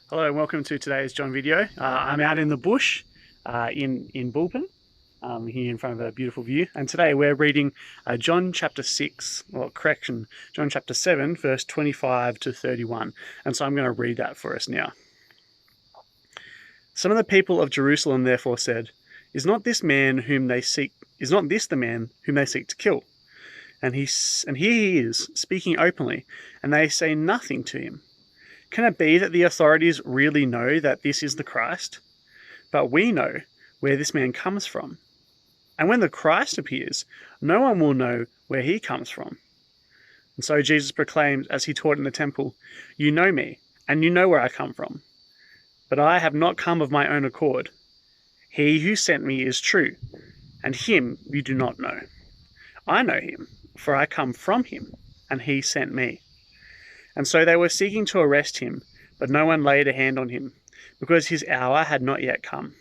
Hello and welcome to today's John video. I'm out in the bush in Bulpin, here in front of a beautiful view. And today we're reading John chapter 6, or correction, John chapter 7, verse 25 to 31. And so I'm going to read that for us now. Some of the people of Jerusalem therefore said, Is not this the man whom they seek to kill? And here he is, speaking openly, and they say nothing to him. Can it be that the authorities really know that this is the Christ? But we know where this man comes from. And when the Christ appears, no one will know where he comes from. And so Jesus proclaimed as he taught in the temple, You know me, and you know where I come from. But I have not come of my own accord. He who sent me is true, and him you do not know. I know him, for I come from him, and he sent me. And so they were seeking to arrest him, but no one laid a hand on him, because his hour had not yet come.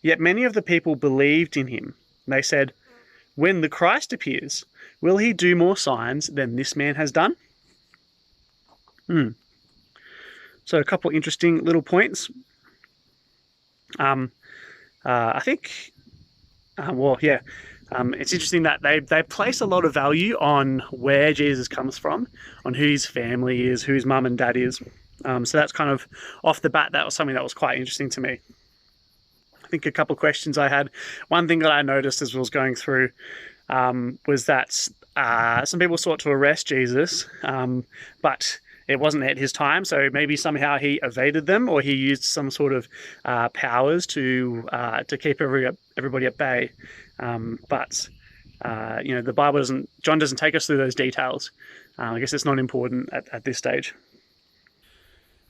Yet many of the people believed in him. They said, When the Christ appears, will he do more signs than this man has done? So a couple interesting little points. I think, it's interesting that they place a lot of value on where Jesus comes from, on who his family is, who his mum and dad is. So that's kind of off the bat, that was something that was quite interesting to me. I think a couple of questions I had. One thing that I noticed as I was going through was that some people sought to arrest Jesus, but it wasn't at his time, so maybe somehow he evaded them, or he used some sort of powers to keep everybody at bay. But the Bible John doesn't take us through those details. I guess it's not important at this stage.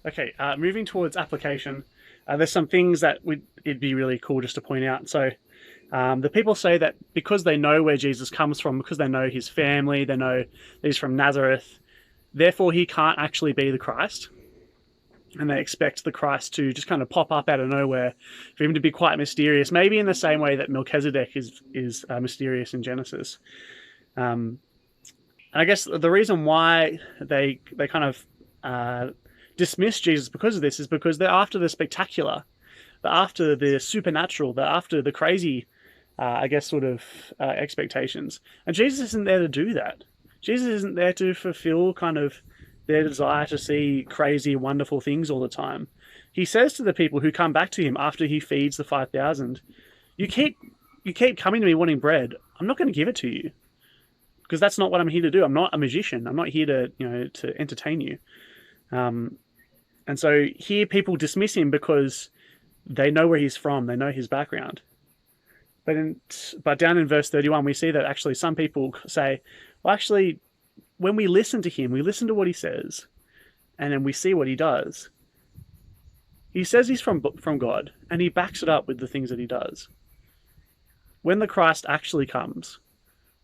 Okay, moving towards application, there's some things that it'd be really cool just to point out. So the people say that because they know where Jesus comes from, because they know his family, they know that he's from Nazareth, therefore he can't actually be the Christ. And they expect the Christ to just kind of pop up out of nowhere, for him to be quite mysterious, maybe in the same way that Melchizedek is mysterious in Genesis. And I guess the reason why they kind of dismiss Jesus because of this is because they're after the spectacular, they're after the supernatural, they're after the crazy, expectations. And Jesus isn't there to do that. Jesus isn't there to fulfill kind of their desire to see crazy, wonderful things all the time. He says to the people who come back to him after he feeds the 5,000, you keep coming to me wanting bread. I'm not going to give it to you, because that's not what I'm here to do. I'm not a magician. I'm not here to entertain you. And so here people dismiss him because they know where he's from. They know his background. But down in verse 31, we see that actually some people say, well, actually, when we listen to him, we listen to what he says, and then we see what he does. He says he's from God, and he backs it up with the things that he does. When the Christ actually comes,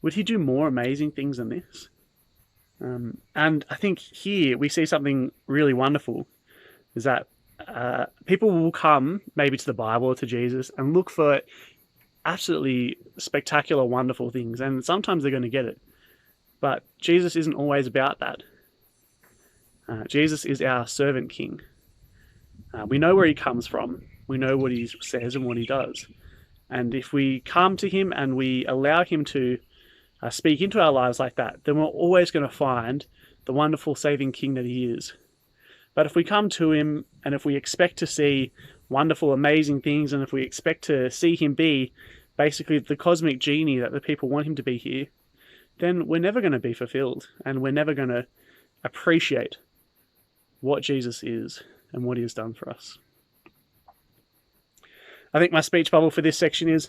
would he do more amazing things than this? And I think here we see something really wonderful, is that people will come maybe to the Bible or to Jesus and look for absolutely spectacular, wonderful things, and sometimes they're going to get it. But Jesus isn't always about that. Jesus is our servant king. We know where he comes from. We know what he says and what he does. And if we come to him and we allow him to speak into our lives like that, then we're always going to find the wonderful saving king that he is. But if we come to him and if we expect to see wonderful, amazing things, and if we expect to see him be basically the cosmic genie that the people want him to be here, then we're never going to be fulfilled, and we're never going to appreciate what Jesus is and what he has done for us. I think my speech bubble for this section is,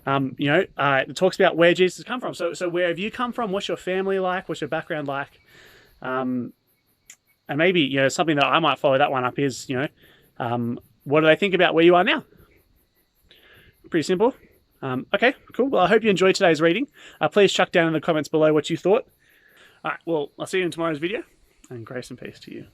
it talks about where Jesus has come from. So where have you come from? What's your family like? What's your background like? And maybe, something that I might follow that one up is, what do they think about where you are now? Pretty simple. Okay, cool. Well, I hope you enjoyed today's reading. Please chuck down in the comments below what you thought. All right, well, I'll see you in tomorrow's video, and grace and peace to you.